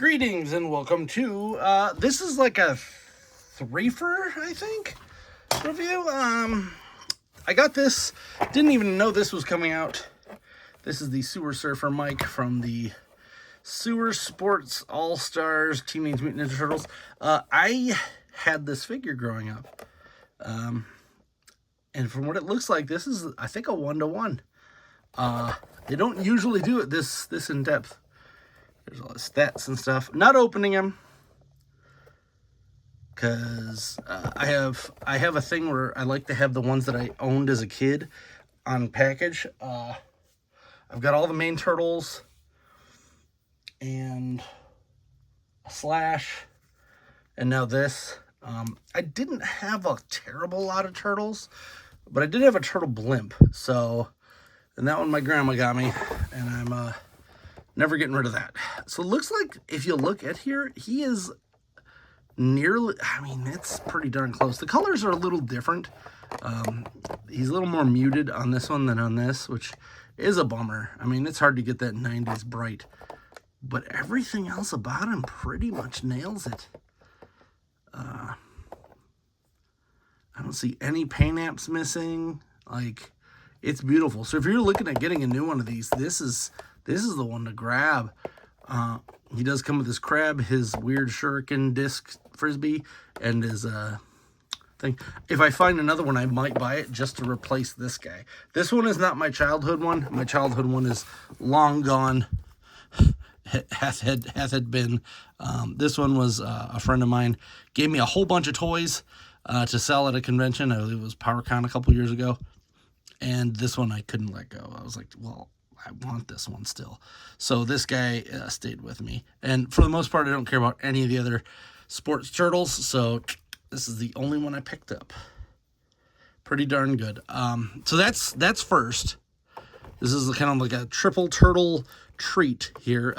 Greetings and welcome to, this is like a threefer, I think, review. I got this, didn't even know this was coming out. This is the Sewer Surfer Mike from the Sewer Sports All-Stars Teenage Mutant Ninja Turtles. I had this figure growing up. And from what it looks like, this is, I think, a 1-to-1. They don't usually do it this in depth. There's all the stats and stuff. Not opening them because I have a thing where I like to have the ones that I owned as a kid on package. I've got all the main turtles and a Slash, and now this. I didn't have a terrible lot of turtles, but I did have a turtle blimp. So, and that one my grandma got me, and I'm never getting rid of that. So it looks like, if you look at here, he is nearly, I mean, it's pretty darn close. The colors are a little different. He's a little more muted on this one than on this, which is a bummer. I mean, it's hard to get that 90s bright, but everything else about him pretty much nails it. I don't see any paint apps missing. Like, it's beautiful. So if you're looking at getting a new one of these, this is the one to grab. He does come with his crab, his weird shuriken disc frisbee, and his thing. If I find another one, I might buy it just to replace this guy. This one is not my childhood one. My childhood one is long gone. hath had been. This one was a friend of mine gave me a whole bunch of toys to sell at a convention. I believe it was PowerCon a couple years ago. And this one I couldn't let go. I was like, well, I want this one still. So this guy stayed with me. And for the most part, I don't care about any of the other sports turtles. So this is the only one I picked up. Pretty darn good. So that's first. This is kind of like a triple turtle treat here.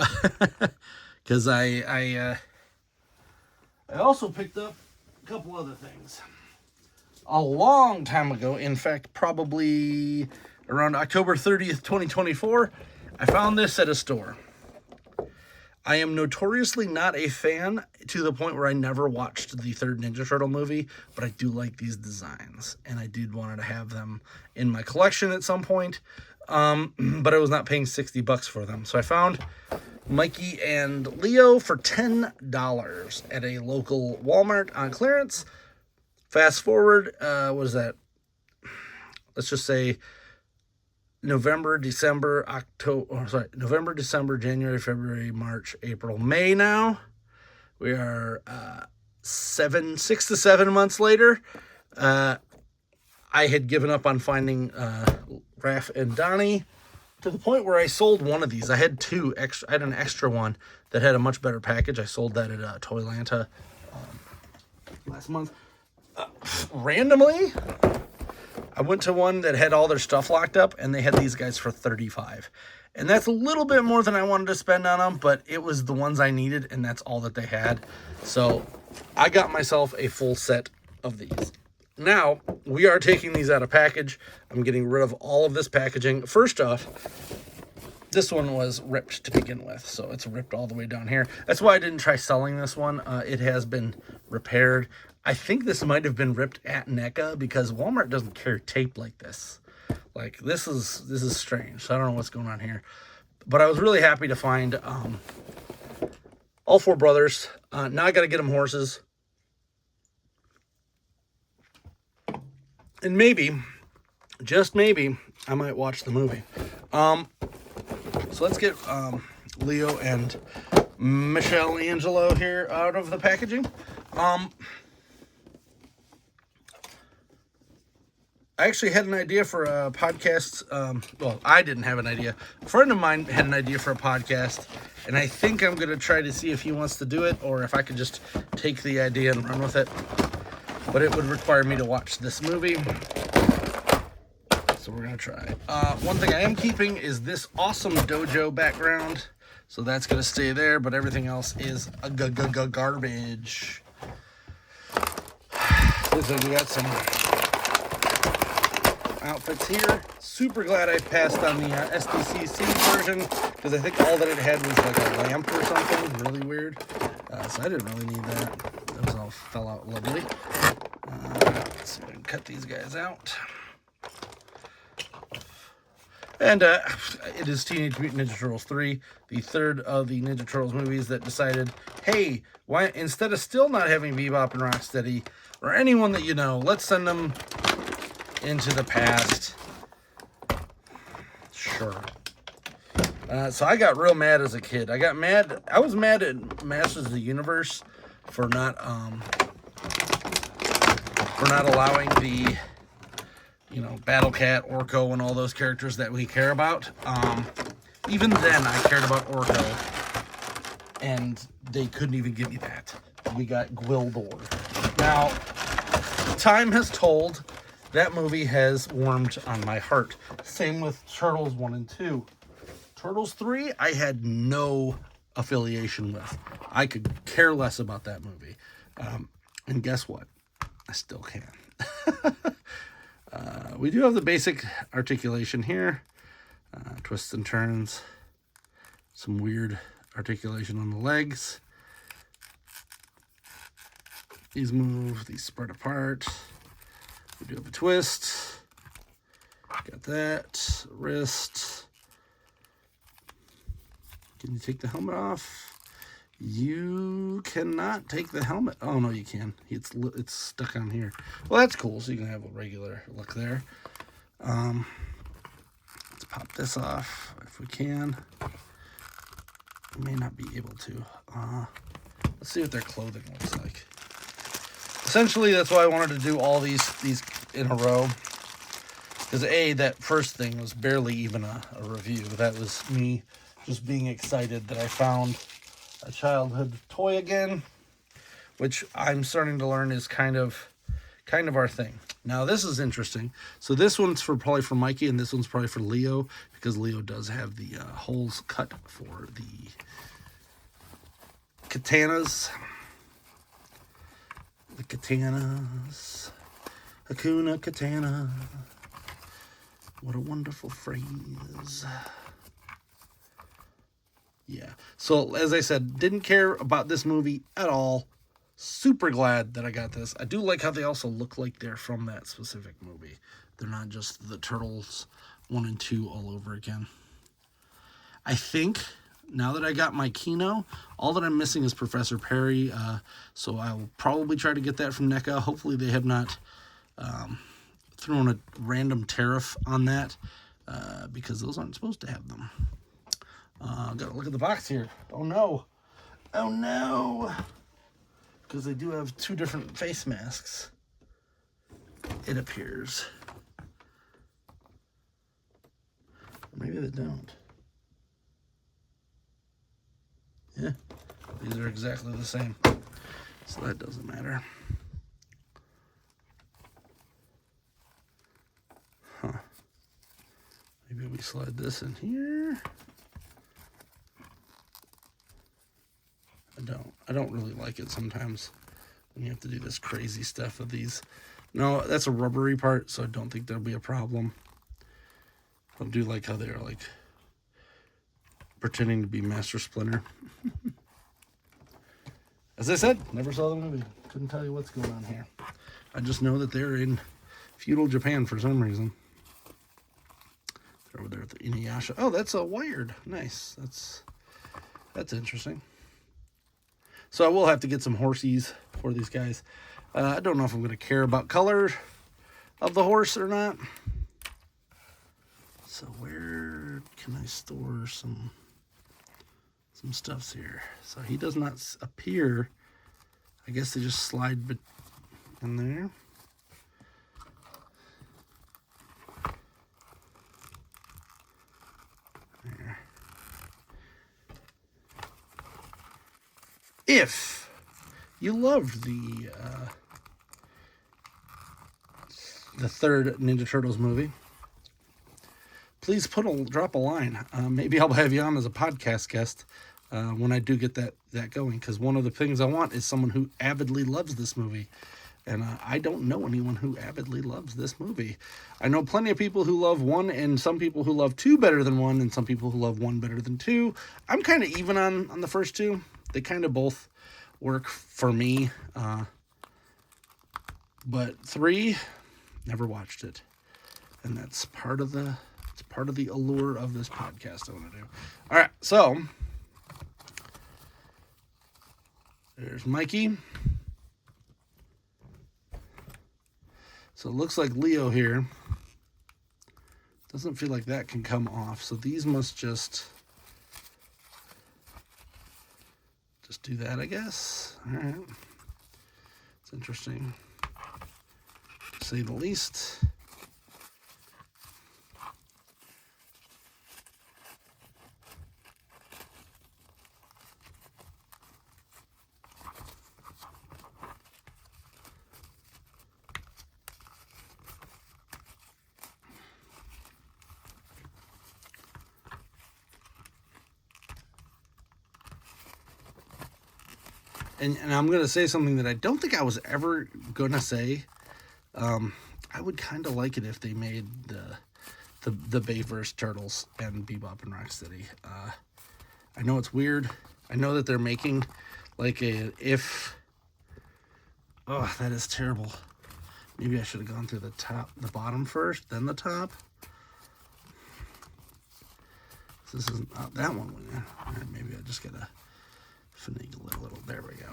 Because I also picked up a couple other things. A long time ago, in fact, probably around October 30th, 2024, I found this at a store. I am notoriously not a fan to the point where I never watched the third Ninja Turtle movie, but I do like these designs, and I did want to have them in my collection at some point, but I was not paying $60 for them. So I found Mikey and Leo for $10 at a local Walmart on clearance. Fast forward, what is that? Let's just say November, December, January, February, March, April, May now. We are 6 to 7 months later. I had given up on finding Raph and Donnie to the point where I sold one of these. I had two extra. I had an extra one that had a much better package. I sold that at Toylanta last month. Randomly, I went to one that had all their stuff locked up, and they had these guys for $35. And that's a little bit more than I wanted to spend on them, but it was the ones I needed, and that's all that they had. So I got myself a full set of these. Now, we are taking these out of package. I'm getting rid of all of this packaging. First off, this one was ripped to begin with, so it's ripped all the way down here. That's why I didn't try selling this one. It has been repaired. I think this might have been ripped at NECA because Walmart doesn't carry tape like this. Like, this is strange. So I don't know what's going on here. But I was really happy to find all four brothers. Now I got to get them horses. And maybe, just maybe, I might watch the movie. So let's get Leo and Michelle Angelo here out of the packaging. I actually had an idea for a podcast. Well, I didn't have an idea. A friend of mine had an idea for a podcast, and I think I'm going to try to see if he wants to do it or if I could just take the idea and run with it. But it would require me to watch this movie. So we're going to try. One thing I am keeping is this awesome dojo background. So that's going to stay there, but everything else is a garbage. Looks like we got some outfits here. Super glad I passed on the SDCC version because I think all that it had was like a lamp or something, really weird. So I didn't really need that. Those all fell out lovely. Let's see if I can cut these guys out. And it is Teenage Mutant Ninja Turtles 3, the third of the Ninja Turtles movies that decided, hey, why instead of still not having Bebop and Rocksteady, or anyone that you know, let's send them into the past. Sure. So I got real mad as a kid. I was mad at Masters of the Universe for not allowing the, you know, Battle Cat, Orko, and all those characters that we care about. Even then, I cared about Orko, and they couldn't even give me that. We got Gwildor. Now, time has told, that movie has warmed on my heart. Same with Turtles 1 and 2. Turtles 3, I had no affiliation with. I could care less about that movie. And guess what? I still can. We do have the basic articulation here. Twists and turns. Some weird articulation on the legs. These move, these spread apart. We do have a twist. Got that. Wrist. Can you take the helmet off? You cannot take the helmet. Oh, no, you can. It's stuck on here. Well, that's cool. So you can have a regular look there. Let's pop this off if we can. We may not be able to. Let's see what their clothing looks like. Essentially, that's why I wanted to do all these in a row. Because A, that first thing was barely even a review. That was me just being excited that I found a childhood toy again, which I'm starting to learn is kind of our thing. Now this is interesting. So this one's probably for Mikey, and this one's probably for Leo, because Leo does have the holes cut for the katanas. The katanas. Hakuna Katana. What a wonderful phrase. Yeah. So, as I said, didn't care about this movie at all. Super glad that I got this. I do like how they also look like they're from that specific movie. They're not just the Turtles 1 and 2 all over again. I think, now that I got my Kino, all that I'm missing is Professor Perry. So I will probably try to get that from NECA. Hopefully they have not thrown a random tariff on that, because those aren't supposed to have them. Gotta look at the box here. Oh no. Oh no. Because they do have two different face masks, it appears. Maybe they don't. Yeah. These are exactly the same. So that doesn't matter. Huh. Maybe we slide this in here. I don't really like it sometimes when you have to do this crazy stuff with these. No, that's a rubbery part, so I don't think there'll be a problem. I do like how they're like pretending to be Master Splinter. As I said, never saw the movie. Couldn't tell you what's going on here. I just know that they're in feudal Japan for some reason. They're over there at the Inuyasha. Oh, that's a wired. Nice. That's interesting. So I will have to get some horsies for these guys. I don't know if I'm going to care about color of the horse or not. So where can I store some stuffs here? So he does not appear. I guess they just slide in there. There. If you loved the third Ninja Turtles movie, please drop a line. Maybe I'll have you on as a podcast guest when I do get that going. Because one of the things I want is someone who avidly loves this movie. And I don't know anyone who avidly loves this movie. I know plenty of people who love 1 and some people who love 2 better than 1 and some people who love 1 better than 2. I'm kind of even on the first 2. They kind of both work for me. But 3, never watched it. And that's part of the allure of this podcast I want to do. All right, so there's Mikey. So it looks like Leo here. Doesn't feel like that can come off. So these must just do that, I guess. All right. It's interesting, to say the least. And I'm going to say something that I don't think I was ever going to say. I would kind of like it if they made the Bayverse Turtles and Bebop and Rocksteady. I know it's weird. I know that they're making like if... Oh, that is terrible. Maybe I should have gone through the bottom first, then the top. This isn't that one. All right, maybe I just got to finagle it a little. There we go.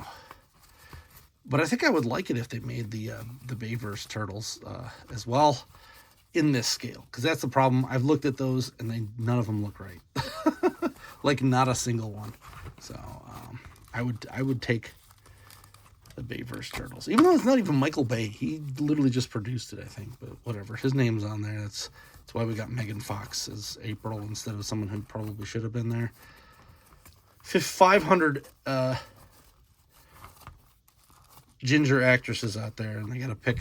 But I think I would like it if they made the Bayverse Turtles as well in this scale, because that's the problem. I've looked at those and none of them look right. Like not a single one. So I would take the Bayverse Turtles, even though it's not even Michael Bay. He literally just produced it, I think. But whatever, his name's on there. That's why we got Megan Fox as April instead of someone who probably should have been there. 500 ginger actresses out there, and they gotta pick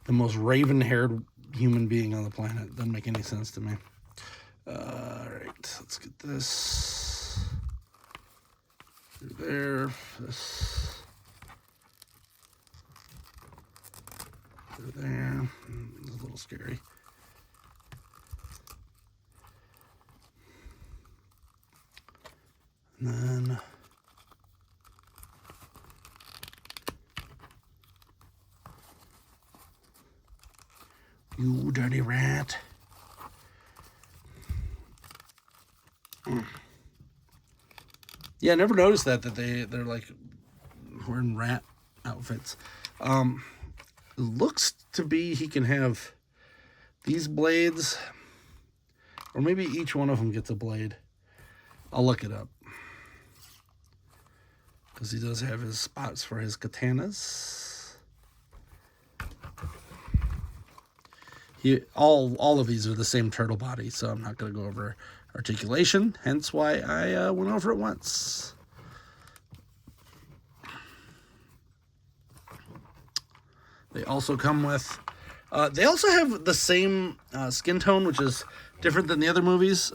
the most raven-haired human being on the planet. Doesn't make any sense to me. Alright, let's get this through there, this through there. It's a little scary. And then you dirty rat. Yeah, I never noticed that they're like wearing rat outfits. Looks to be he can have these blades, or maybe each one of them gets a blade. I'll look it up, because he does have his spots for his katanas. All of these are the same turtle body, so I'm not going to go over articulation, hence why I went over it once. They also come with... they also have the same skin tone, which is different than the other movies.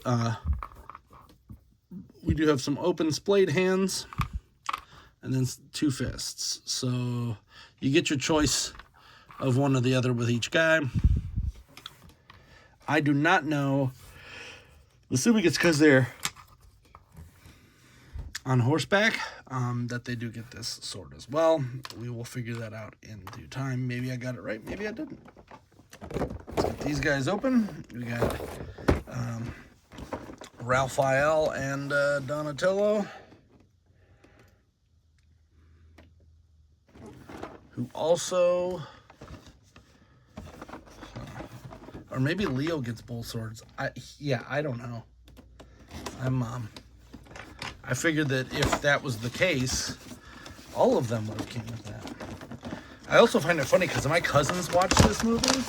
We do have some open splayed hands, and then 2 fists. So you get your choice of one or the other with each guy. I do not know. Assuming it's because they're on horseback, that they do get this sword as well. We will figure that out in due time. Maybe I got it right, maybe I didn't. Let's get these guys open. We got Raphael and Donatello, who also... Or maybe Leo gets both swords. I don't know. I figured that if that was the case, all of them would have came with that. I also find it funny because my cousins watch this movie,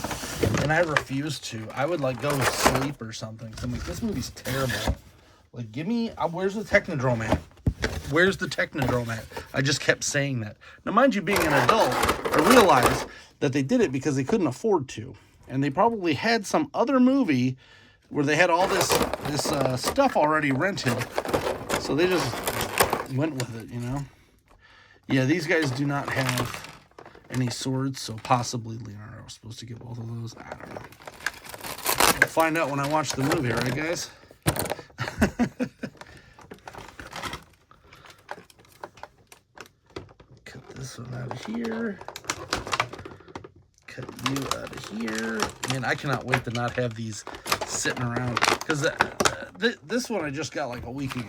and I refuse to. I would like go to sleep or something. So I'm like, this movie's terrible. Like, give me, where's the Technodrome at? Where's the Technodrome at? I just kept saying that. Now, mind you, being an adult, I realized that they did it because they couldn't afford to. And they probably had some other movie where they had all this stuff already rented. So they just went with it, you know? Yeah, these guys do not have any swords, so possibly Leonardo was supposed to get both of those. I don't know. We'll find out when I watch the movie, right, guys? Cut this one out of here. Cut you out of here. Man, I cannot wait to not have these sitting around, because this one I just got like a week ago,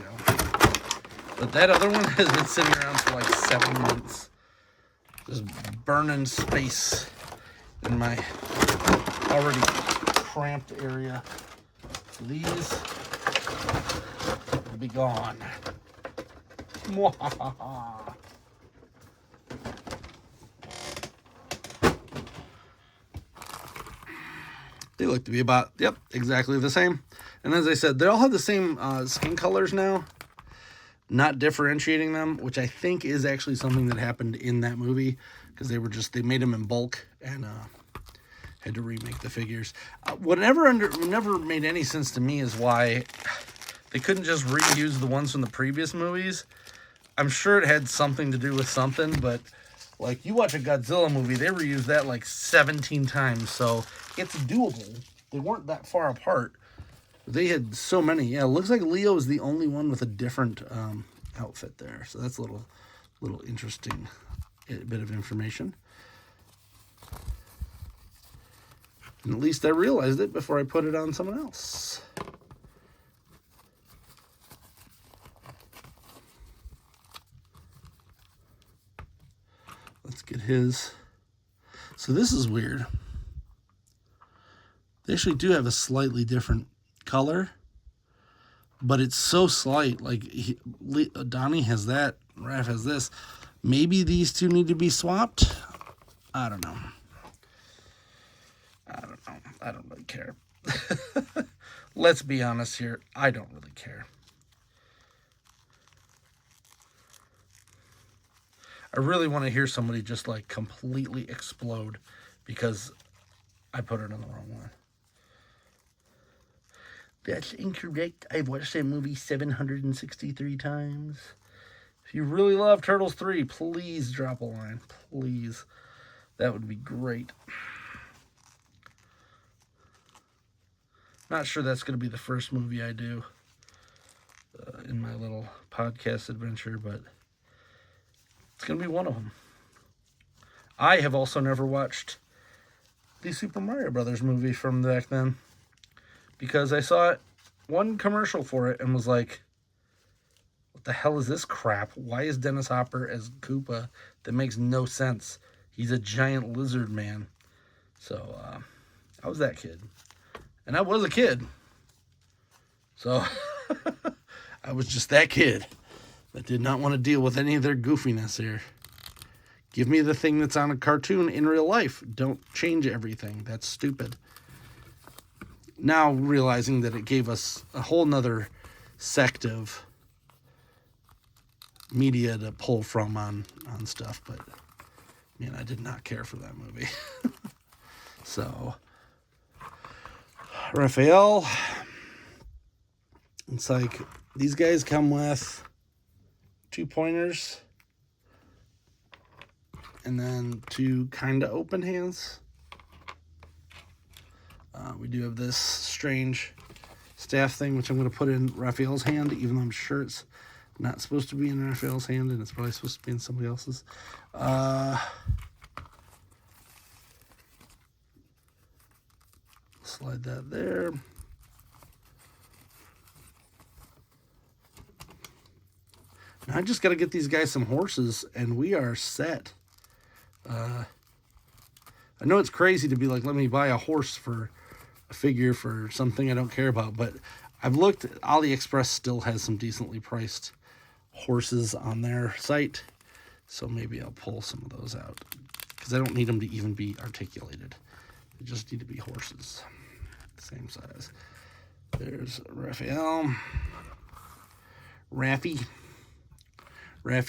but that other one has been sitting around for like 7 months, just burning space in my already cramped area. So these will be gone. Mwahaha. They look to be about, yep, exactly the same. And as I said, they all have the same skin colors now, not differentiating them, which I think is actually something that happened in that movie, because they made them in bulk and had to remake the figures. Never made any sense to me is why they couldn't just reuse the ones from the previous movies. I'm sure it had something to do with something, but like, you watch a Godzilla movie, they reuse that like 17 times, so it's doable. They weren't that far apart. They had so many. Yeah, it looks like Leo is the only one with a different outfit there, so that's a little interesting bit of information. And at least I realized it before I put it on someone else. Let's get his. So this is weird. They actually do have a slightly different color, but it's so slight. Like, Donnie has that, Raph has this. Maybe these two need to be swapped. I don't know. I don't really care. Let's be honest here. I don't really care. I really want to hear somebody just like completely explode because I put it on the wrong one. That's incorrect. I've watched that movie 763 times. If you really love Turtles 3, please drop a line. Please. That would be great. Not sure that's going to be the first movie I do in my little podcast adventure, but it's going to be one of them. I have also never watched the Super Mario Brothers movie from back then, because I saw one commercial for it and was like, what the hell is this crap? Why is Dennis Hopper as Koopa? That makes no sense. He's a giant lizard man. So, I was that kid. And I was a kid. So, I was just that kid that did not want to deal with any of their goofiness here. Give me the thing that's on a cartoon in real life. Don't change everything. That's stupid. Now realizing that it gave us a whole nother sect of media to pull from on stuff, but man, I did not care for that movie. So, Raphael, it's like these guys come with 2 pointers and then 2 kind of open hands. We do have this strange staff thing, which I'm going to put in Raphael's hand, even though I'm sure it's not supposed to be in Raphael's hand, and it's probably supposed to be in somebody else's. Slide that there. Now I just got to get these guys some horses, and we are set. I know it's crazy to be like, let me buy a horse for a figure for something I don't care about, but I've looked, AliExpress still has some decently priced horses on their site, so maybe I'll pull some of those out, because I don't need them to even be articulated. They just need to be horses, same size. There's Raphael, Raffy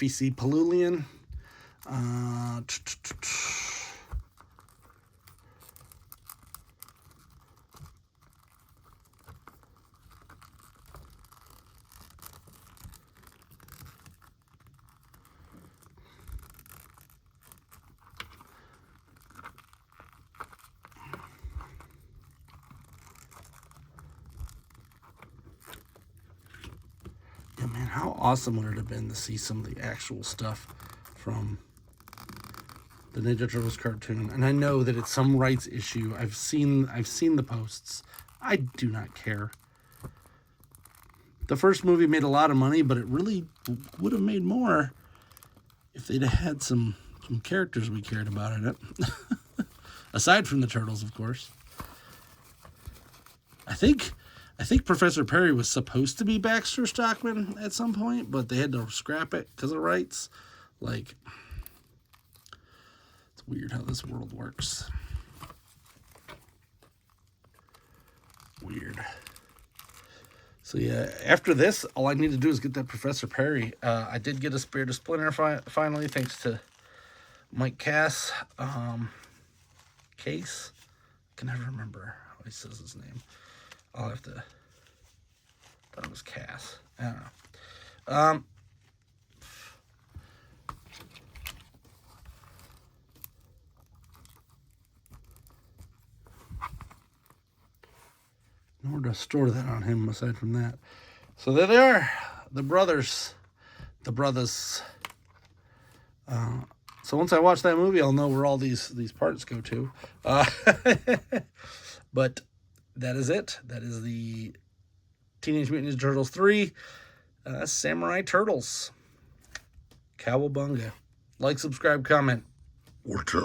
C. Palulian. awesome would it have been to see some of the actual stuff from the Ninja Turtles cartoon. And I know that it's some rights issue. I've seen the posts. I do not care. The first movie made a lot of money, but it really would have made more if they'd have had some characters we cared about in it. Aside from the turtles, of course. I think Professor Perry was supposed to be Baxter Stockman at some point, but they had to scrap it because of rights. Like, it's weird how this world works. Weird. So yeah, after this, all I need to do is get that Professor Perry. I did get a Spirit of Splinter finally, thanks to Mike Case. I can never remember how he says his name. I'll have to. Thought it was Cass. I don't know. Nowhere to store that on him aside from that. So there they are, the brothers. So once I watch that movie, I'll know where all these parts go to. But that is it. That is the Teenage Mutant Ninja Turtles 3 Samurai Turtles. Cowabunga. Like, subscribe, comment. Okay.